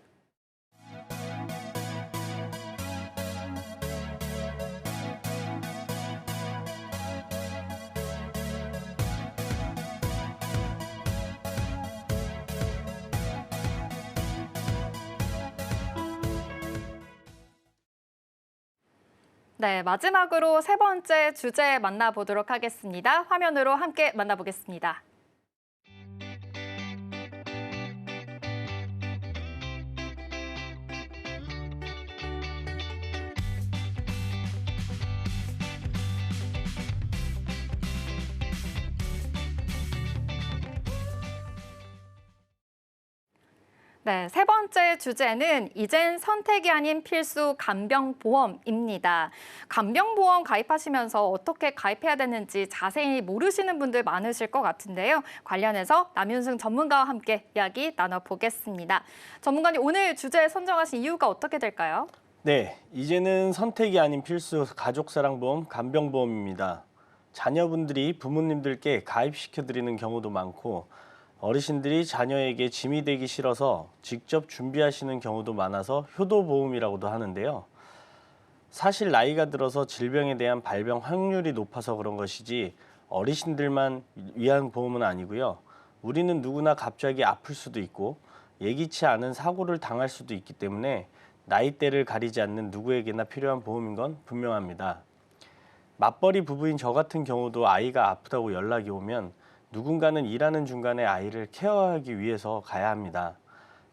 네, 마지막으로 3번째 주제 만나보도록 하겠습니다. 화면으로 함께 만나보겠습니다. 네, 3번째 주제는 이젠 선택이 아닌 필수 간병보험입니다. 간병보험 가입하시면서 어떻게 가입해야 되는지 자세히 모르시는 분들 많으실 것 같은데요. 관련해서 남윤승 전문가와 함께 이야기 나눠보겠습니다. 전문가님, 오늘 주제 선정하신 이유가 어떻게 될까요?
네, 이제는 선택이 아닌 필수 가족사랑보험 간병보험입니다. 자녀분들이 부모님들께 가입시켜드리는 경우도 많고 어르신들이 자녀에게 짐이 되기 싫어서 직접 준비하시는 경우도 많아서 효도보험이라고도 하는데요. 사실 나이가 들어서 질병에 대한 발병 확률이 높아서 그런 것이지 어르신들만 위한 보험은 아니고요. 우리는 누구나 갑자기 아플 수도 있고 예기치 않은 사고를 당할 수도 있기 때문에 나이대를 가리지 않는 누구에게나 필요한 보험인 건 분명합니다. 맞벌이 부부인 저 같은 경우도 아이가 아프다고 연락이 오면 누군가는 일하는 중간에 아이를 케어하기 위해서 가야 합니다.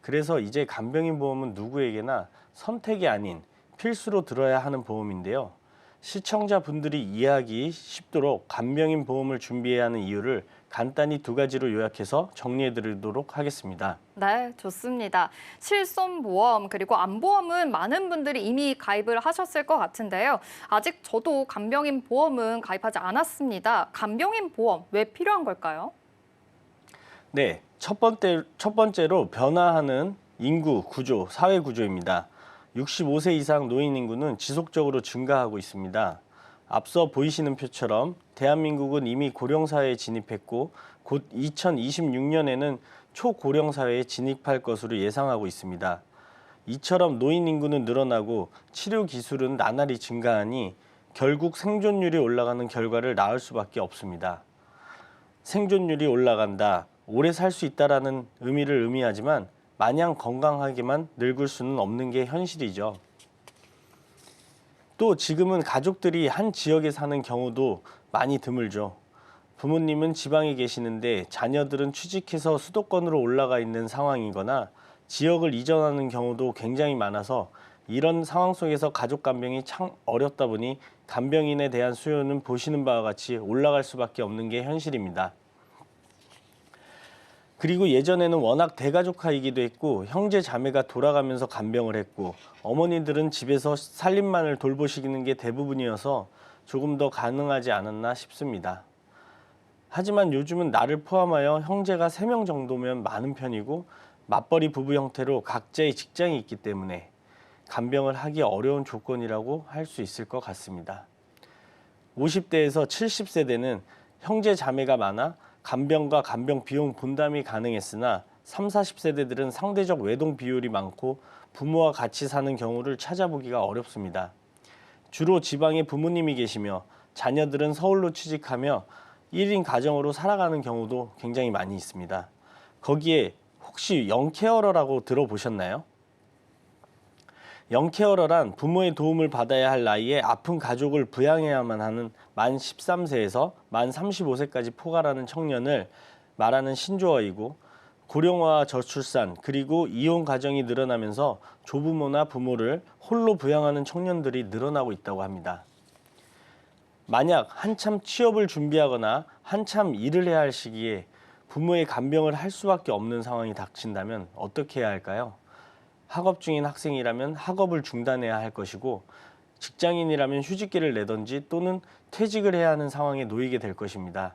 그래서 이제 간병인 보험은 누구에게나 선택이 아닌 필수로 들어야 하는 보험인데요. 시청자분들이 이해하기 쉽도록 간병인 보험을 준비해야 하는 이유를 간단히 두 가지로 요약해서 정리해드리도록 하겠습니다.
네, 좋습니다. 실손보험 그리고 암보험은 많은 분들이 이미 가입을 하셨을 것 같은데요. 아직 저도 간병인 보험은 가입하지 않았습니다. 간병인 보험 왜 필요한 걸까요?
네, 첫 번째로 변화하는 인구 구조, 사회 구조입니다. 65세 이상 노인 인구는 지속적으로 증가하고 있습니다. 앞서 보이시는 표처럼 대한민국은 이미 고령사회에 진입했고 곧 2026년에는 초고령사회에 진입할 것으로 예상하고 있습니다. 이처럼 노인 인구는 늘어나고 치료 기술은 나날이 증가하니 결국 생존율이 올라가는 결과를 낳을 수밖에 없습니다. 생존율이 올라간다, 오래 살 수 있다라는 의미를 의미하지만 마냥 건강하게만 늙을 수는 없는 게 현실이죠. 또 지금은 가족들이 한 지역에 사는 경우도 많이 드물죠. 부모님은 지방에 계시는데 자녀들은 취직해서 수도권으로 올라가 있는 상황이거나 지역을 이전하는 경우도 굉장히 많아서 이런 상황 속에서 가족 간병이 참 어렵다 보니 간병인에 대한 수요는 보시는 바와 같이 올라갈 수밖에 없는 게 현실입니다. 그리고 예전에는 워낙 대가족화이기도 했고 형제 자매가 돌아가면서 간병을 했고 어머니들은 집에서 살림만을 돌보시는 게 대부분이어서 조금 더 가능하지 않았나 싶습니다. 하지만 요즘은 나를 포함하여 형제가 3명 정도면 많은 편이고 맞벌이 부부 형태로 각자의 직장이 있기 때문에 간병을 하기 어려운 조건이라고 할 수 있을 것 같습니다. 50대에서 70세대는 형제 자매가 많아 간병과 간병 비용 분담이 가능했으나 30, 40세대들은 상대적 외동 비율이 많고 부모와 같이 사는 경우를 찾아보기가 어렵습니다. 주로 지방에 부모님이 계시며 자녀들은 서울로 취직하며 1인 가정으로 살아가는 경우도 굉장히 많이 있습니다. 거기에 혹시 영케어러라고 들어보셨나요? 영케어러란 부모의 도움을 받아야 할 나이에 아픈 가족을 부양해야만 하는 만 13세에서 만 35세까지 포괄하는 청년을 말하는 신조어이고 고령화와 저출산 그리고 이혼 가정이 늘어나면서 조부모나 부모를 홀로 부양하는 청년들이 늘어나고 있다고 합니다. 만약 한참 취업을 준비하거나 한참 일을 해야 할 시기에 부모의 간병을 할 수밖에 없는 상황이 닥친다면 어떻게 해야 할까요? 학업 중인 학생이라면 학업을 중단해야 할 것이고 직장인이라면 휴직기를 내던지 또는 퇴직을 해야 하는 상황에 놓이게 될 것입니다.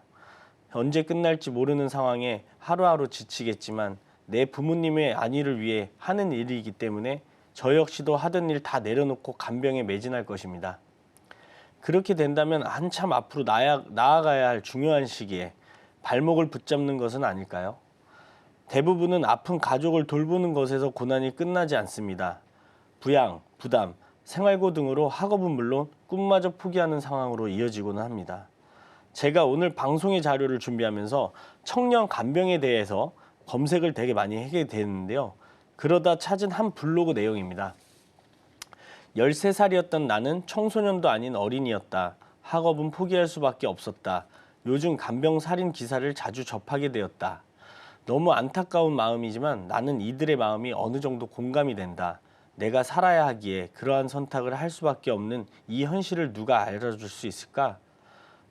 언제 끝날지 모르는 상황에 하루하루 지치겠지만 내 부모님의 안위를 위해 하는 일이기 때문에 저 역시도 하던 일 다 내려놓고 간병에 매진할 것입니다. 그렇게 된다면 한참 앞으로 나아가야 할 중요한 시기에 발목을 붙잡는 것은 아닐까요? 대부분은 아픈 가족을 돌보는 것에서 고난이 끝나지 않습니다. 부양, 부담, 생활고 등으로 학업은 물론 꿈마저 포기하는 상황으로 이어지고는 합니다. 제가 오늘 방송의 자료를 준비하면서 청년 간병에 대해서 검색을 되게 많이 하게 되는데요. 그러다 찾은 한 블로그 내용입니다. 13살이었던 나는 청소년도 아닌 어린이였다. 학업은 포기할 수밖에 없었다. 요즘 간병 살인 기사를 자주 접하게 되었다. 너무 안타까운 마음이지만 나는 이들의 마음이 어느 정도 공감이 된다. 내가 살아야 하기에 그러한 선택을 할 수밖에 없는 이 현실을 누가 알아줄 수 있을까?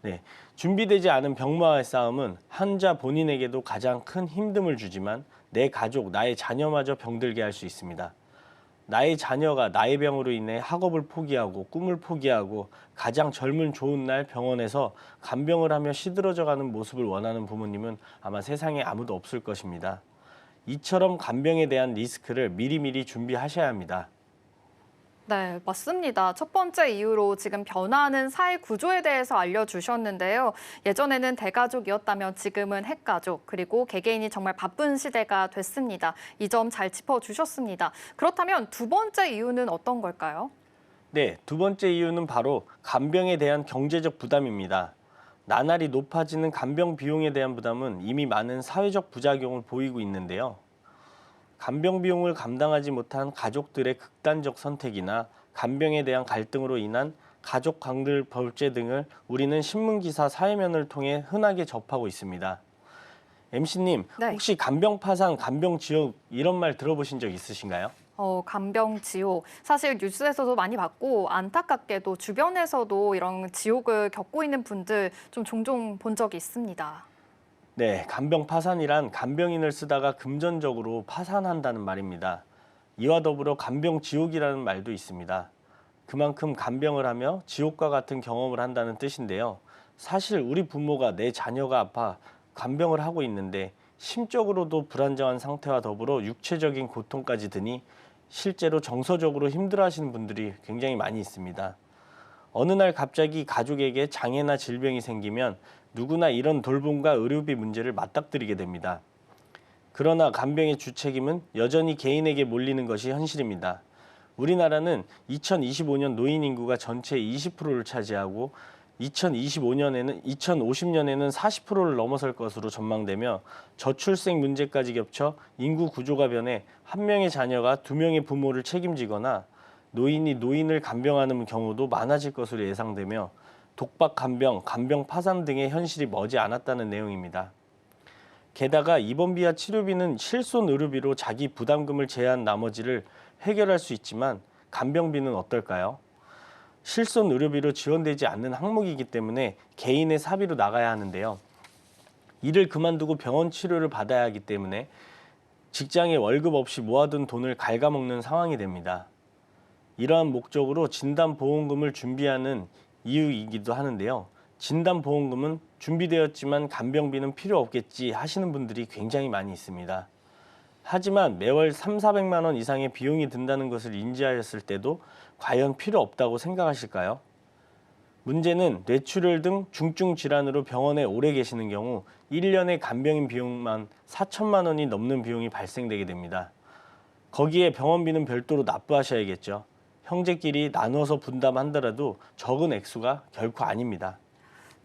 네, 준비되지 않은 병마와의 싸움은 환자 본인에게도 가장 큰 힘듦을 주지만 내 가족, 나의 자녀마저 병들게 할 수 있습니다. 나의 자녀가 나의 병으로 인해 학업을 포기하고 꿈을 포기하고 가장 젊은 좋은 날 병원에서 간병을 하며 시들어져가는 모습을 원하는 부모님은 아마 세상에 아무도 없을 것입니다. 이처럼 간병에 대한 리스크를 미리미리 준비하셔야 합니다.
네, 맞습니다. 첫 번째 이유로 지금 변화하는 사회 구조에 대해서 알려주셨는데요. 예전에는 대가족이었다면 지금은 핵가족, 그리고 개개인이 정말 바쁜 시대가 됐습니다. 이 점 잘 짚어주셨습니다. 그렇다면 두 번째 이유는 어떤 걸까요?
네, 두 번째 이유는 바로 간병에 대한 경제적 부담입니다. 나날이 높아지는 간병 비용에 대한 부담은 이미 많은 사회적 부작용을 보이고 있는데요. 간병 비용을 감당하지 못한 가족들의 극단적 선택이나 간병에 대한 갈등으로 인한 가족 강들 벌죄 등을 우리는 신문기사 사회면을 통해 흔하게 접하고 있습니다. MC님,
네.
혹시 간병 파산, 간병 지옥 이런 말 들어보신 적 있으신가요?
간병지옥. 사실 뉴스에서도 많이 봤고 안타깝게도 주변에서도 이런 지옥을 겪고 있는 분들 좀 종종 본 적이 있습니다.
네, 간병 파산이란 간병인을 쓰다가 금전적으로 파산한다는 말입니다. 이와 더불어 간병 지옥이라는 말도 있습니다. 그만큼 간병을 하며 지옥과 같은 경험을 한다는 뜻인데요. 사실 우리 부모가 내 자녀가 아파 간병을 하고 있는데 심적으로도 불안정한 상태와 더불어 육체적인 고통까지 드니 실제로 정서적으로 힘들어하시는 분들이 굉장히 많이 있습니다. 어느 날 갑자기 가족에게 장애나 질병이 생기면 누구나 이런 돌봄과 의료비 문제를 맞닥뜨리게 됩니다. 그러나 간병의 주책임은 여전히 개인에게 몰리는 것이 현실입니다. 우리나라는 2025년 노인 인구가 전체의 20%를 차지하고 2050년에는 40%를 넘어설 것으로 전망되며 저출생 문제까지 겹쳐 인구 구조가 변해 한 명의 자녀가 두 명의 부모를 책임지거나 노인이 노인을 간병하는 경우도 많아질 것으로 예상되며 독박 간병, 간병 파산 등의 현실이 머지 않았다는 내용입니다. 게다가 입원비와 치료비는 실손 의료비로 자기 부담금을 제한 나머지를 해결할 수 있지만 간병비는 어떨까요? 실손 의료비로 지원되지 않는 항목이기 때문에 개인의 사비로 나가야 하는데요. 일을 그만두고 병원 치료를 받아야 하기 때문에 직장에 월급 없이 모아둔 돈을 갉아먹는 상황이 됩니다. 이러한 목적으로 진단보험금을 준비하는 이유이기도 하는데요. 진단보험금은 준비되었지만 간병비는 필요 없겠지 하시는 분들이 굉장히 많이 있습니다. 하지만 매월 300~400만 원 이상의 비용이 든다는 것을 인지하였을 때도 과연 필요 없다고 생각하실까요? 문제는 뇌출혈 등 중증 질환으로 병원에 오래 계시는 경우 1년의 간병인 비용만 4천만 원이 넘는 비용이 발생되게 됩니다. 거기에 병원비는 별도로 납부하셔야겠죠. 형제끼리 나누어서 분담하더라도 적은 액수가 결코 아닙니다.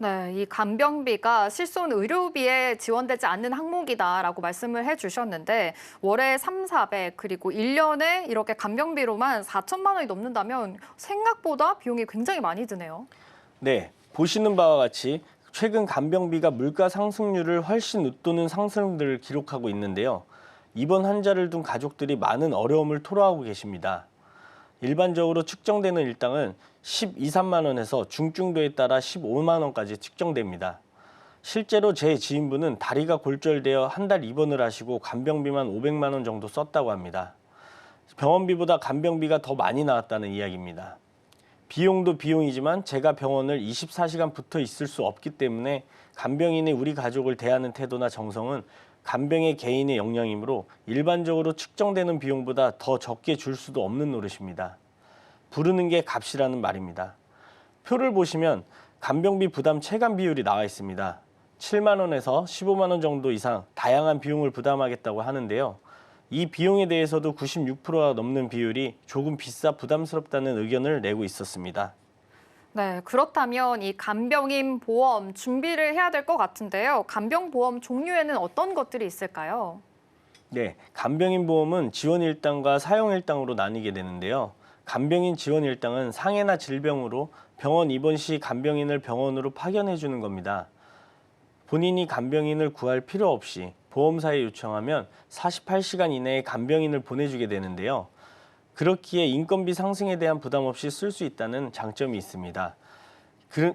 네, 이 간병비가 실손 의료비에 지원되지 않는 항목이다라고 말씀을 해주셨는데 월에 300~400 그리고 1년에 이렇게 간병비로만 4천만 원이 넘는다면 생각보다 비용이 굉장히 많이 드네요.
네, 보시는 바와 같이 최근 간병비가 물가 상승률을 훨씬 웃도는 상승들을 기록하고 있는데요. 입원 환자를 둔 가족들이 많은 어려움을 토로하고 계십니다. 일반적으로 측정되는 일당은 12~13만 원에서 중증도에 따라 15만 원까지 측정됩니다. 실제로 제 지인분은 다리가 골절되어 한 달 입원을 하시고 간병비만 500만 원 정도 썼다고 합니다. 병원비보다 간병비가 더 많이 나왔다는 이야기입니다. 비용도 비용이지만 제가 병원을 24시간 붙어 있을 수 없기 때문에 간병인이 우리 가족을 대하는 태도나 정성은 간병의 개인의 역량이므로 일반적으로 측정되는 비용보다 더 적게 줄 수도 없는 노릇입니다. 부르는 게 값이라는 말입니다. 표를 보시면 간병비 부담 체감 비율이 나와 있습니다. 7만 원에서 15만 원 정도 이상 다양한 비용을 부담하겠다고 하는데요. 이 비용에 대해서도 96%가 넘는 비율이 조금 비싸 부담스럽다는 의견을 내고 있었습니다.
네, 그렇다면 이 간병인 보험 준비를 해야 될 것 같은데요. 간병 보험 종류에는 어떤 것들이 있을까요?
네, 간병인 보험은 지원 일당과 사용 일당으로 나뉘게 되는데요. 간병인 지원 일당은 상해나 질병으로 병원 입원 시 간병인을 병원으로 파견해 주는 겁니다. 본인이 간병인을 구할 필요 없이 보험사에 요청하면 48시간 이내에 간병인을 보내주게 되는데요. 그렇기에 인건비 상승에 대한 부담 없이 쓸 수 있다는 장점이 있습니다.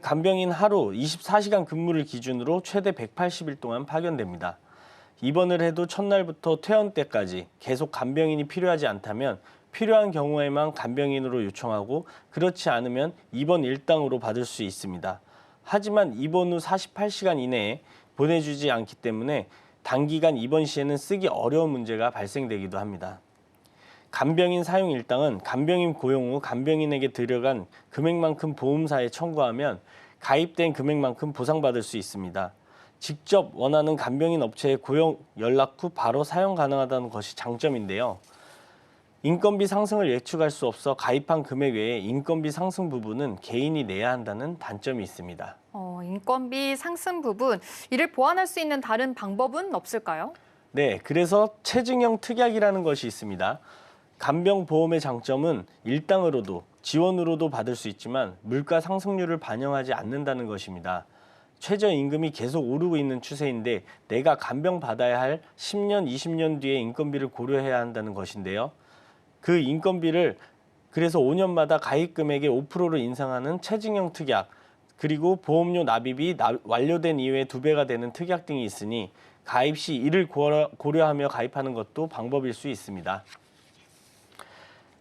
간병인 하루 24시간 근무를 기준으로 최대 180일 동안 파견됩니다. 입원을 해도 첫날부터 퇴원 때까지 계속 간병인이 필요하지 않다면 필요한 경우에만 간병인으로 요청하고 그렇지 않으면 입원 일당으로 받을 수 있습니다. 하지만 입원 후 48시간 이내에 보내주지 않기 때문에 단기간 입원 시에는 쓰기 어려운 문제가 발생되기도 합니다. 간병인 사용 일당은 간병인 고용 후 간병인에게 들여간 금액만큼 보험사에 청구하면 가입된 금액만큼 보상받을 수 있습니다. 직접 원하는 간병인 업체에 고용 연락 후 바로 사용 가능하다는 것이 장점인데요. 인건비 상승을 예측할 수 없어 가입한 금액 외에 인건비 상승 부분은 개인이 내야 한다는 단점이 있습니다.
인건비 상승 부분, 이를 보완할 수 있는 다른 방법은 없을까요?
네, 그래서 체증형 특약이라는 것이 있습니다. 간병보험의 장점은 일당으로도 지원으로도 받을 수 있지만 물가 상승률을 반영하지 않는다는 것입니다. 최저임금이 계속 오르고 있는 추세인데 내가 간병 받아야 할 10년, 20년 뒤에 인건비를 고려해야 한다는 것인데요. 그 인건비를 그래서 5년마다 가입 금액의 5%를 인상하는 체증형 특약, 그리고 보험료 납입이 완료된 이후에 2배가 되는 특약 등이 있으니 가입 시 이를 고려하며 가입하는 것도 방법일 수 있습니다.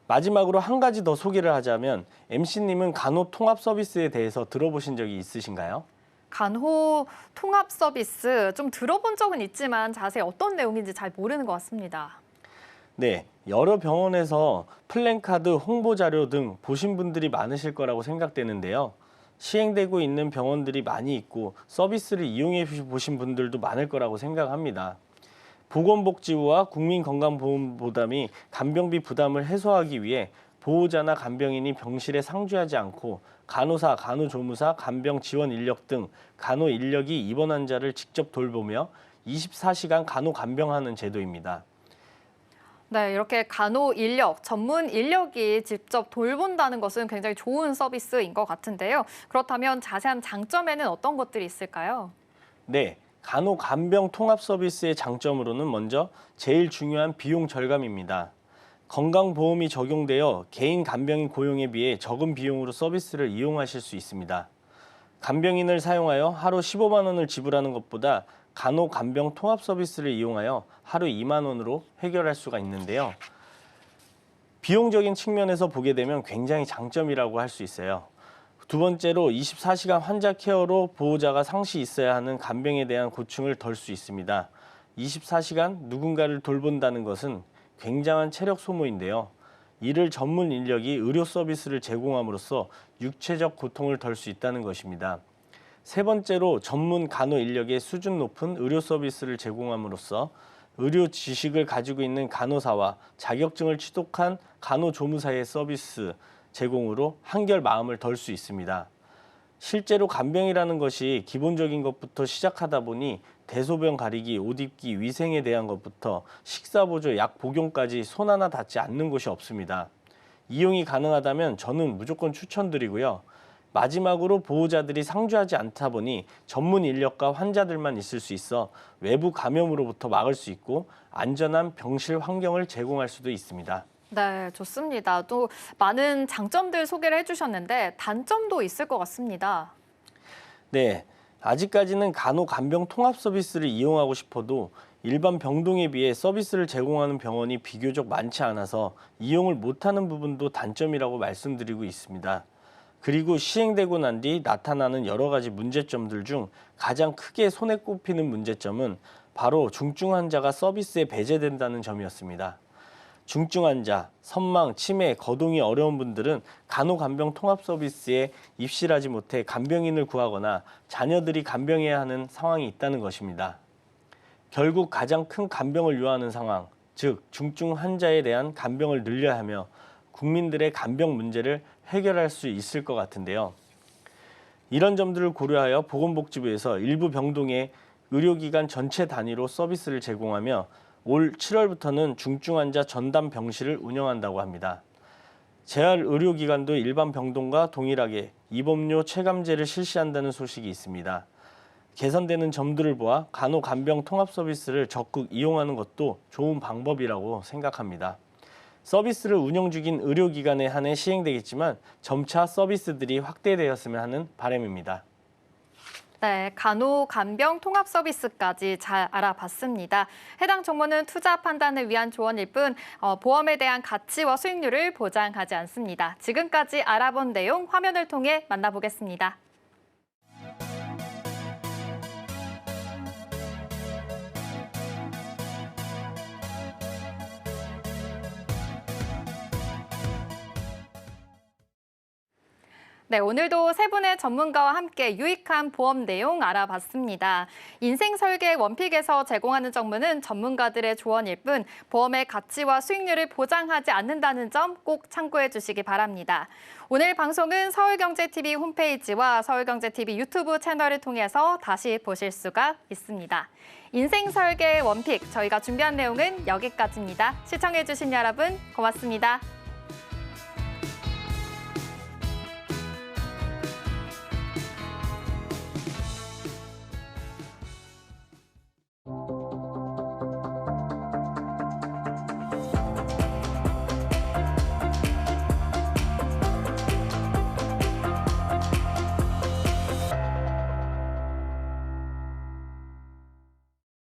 마지막으로 한 가지 더 소개를 하자면 MC님은 간호 통합 서비스에 대해서 들어보신 적이 있으신가요?
간호 통합 서비스 좀 들어본 적은 있지만 자세히 어떤 내용인지 잘 모르는 것 같습니다.
네, 여러 병원에서 플랜카드, 홍보 자료 등 보신 분들이 많으실 거라고 생각되는데요. 시행되고 있는 병원들이 많이 있고 서비스를 이용해 보신 분들도 많을 거라고 생각합니다. 보건복지부와 국민건강보험보담이 간병비 부담을 해소하기 위해 보호자나 간병인이 병실에 상주하지 않고 간호사, 간호조무사, 간병 지원 인력 등 간호 인력이 입원 환자를 직접 돌보며 24시간 간호 간병하는 제도입니다.
네, 이렇게 간호 인력, 전문 인력이 직접 돌본다는 것은 굉장히 좋은 서비스인 것 같은데요. 그렇다면 자세한 장점에는 어떤 것들이 있을까요?
네, 간호 간병 통합 서비스의 장점으로는 먼저 제일 중요한 비용 절감입니다. 건강보험이 적용되어 개인 간병인 고용에 비해 적은 비용으로 서비스를 이용하실 수 있습니다. 간병인을 사용하여 하루 15만 원을 지불하는 것보다 간호 간병 통합 서비스를 이용하여 하루 2만 원으로 해결할 수가 있는데요. 비용적인 측면에서 보게 되면 굉장히 장점이라고 할 수 있어요. 두 번째로 24시간 환자 케어로 보호자가 상시 있어야 하는 간병에 대한 고충을 덜 수 있습니다. 24시간 누군가를 돌본다는 것은 굉장한 체력 소모인데요. 이를 전문 인력이 의료 서비스를 제공함으로써 육체적 고통을 덜 수 있다는 것입니다. 세 번째로 전문 간호 인력의 수준 높은 의료 서비스를 제공함으로써 의료 지식을 가지고 있는 간호사와 자격증을 취득한 간호조무사의 서비스 제공으로 한결 마음을 덜 수 있습니다. 실제로 간병이라는 것이 기본적인 것부터 시작하다 보니 대소변 가리기, 옷 입기, 위생에 대한 것부터 식사 보조, 약 복용까지 손 하나 닿지 않는 곳이 없습니다. 이용이 가능하다면 저는 무조건 추천드리고요. 마지막으로 보호자들이 상주하지 않다 보니 전문 인력과 환자들만 있을 수 있어 외부 감염으로부터 막을 수 있고 안전한 병실 환경을 제공할 수도 있습니다.
네, 좋습니다. 또 많은 장점들 소개를 해주셨는데 단점도 있을 것 같습니다.
네, 아직까지는 간호 간병 통합 서비스를 이용하고 싶어도 일반 병동에 비해 서비스를 제공하는 병원이 비교적 많지 않아서 이용을 못하는 부분도 단점이라고 말씀드리고 있습니다. 그리고 시행되고 난 뒤 나타나는 여러 가지 문제점들 중 가장 크게 손에 꼽히는 문제점은 바로 중증 환자가 서비스에 배제된다는 점이었습니다. 중증 환자, 선망, 치매, 거동이 어려운 분들은 간호 간병 통합 서비스에 입실하지 못해 간병인을 구하거나 자녀들이 간병해야 하는 상황이 있다는 것입니다. 결국 가장 큰 간병을 요하는 상황, 즉 중증 환자에 대한 간병을 늘려야 하며 국민들의 간병 문제를 해결할 수 있을 것 같은데요. 이런 점들을 고려하여 보건복지부에서 일부 병동에 의료기관 전체 단위로 서비스를 제공하며 올 7월부터는 중증 환자 전담 병실을 운영한다고 합니다. 재활의료기관도 일반 병동과 동일하게 입원료 체감제를 실시한다는 소식이 있습니다. 개선되는 점들을 보아 간호 간병 통합 서비스를 적극 이용하는 것도 좋은 방법이라고 생각합니다. 서비스를 운영 중인 의료기관에 한해 시행되겠지만 점차 서비스들이 확대되었으면 하는 바람입니다.
네, 간호 간병 통합 서비스까지 잘 알아봤습니다. 해당 정보는 투자 판단을 위한 조언일 뿐 보험에 대한 가치와 수익률을 보장하지 않습니다. 지금까지 알아본 내용 화면을 통해 만나보겠습니다. 네, 오늘도 세 분의 전문가와 함께 유익한 보험 내용 알아봤습니다. 인생 설계 원픽에서 제공하는 정보는 전문가들의 조언일 뿐 보험의 가치와 수익률을 보장하지 않는다는 점 꼭 참고해 주시기 바랍니다. 오늘 방송은 서울경제TV 홈페이지와 서울경제TV 유튜브 채널을 통해서 다시 보실 수가 있습니다. 인생 설계 원픽, 저희가 준비한 내용은 여기까지입니다. 시청해 주신 여러분 고맙습니다.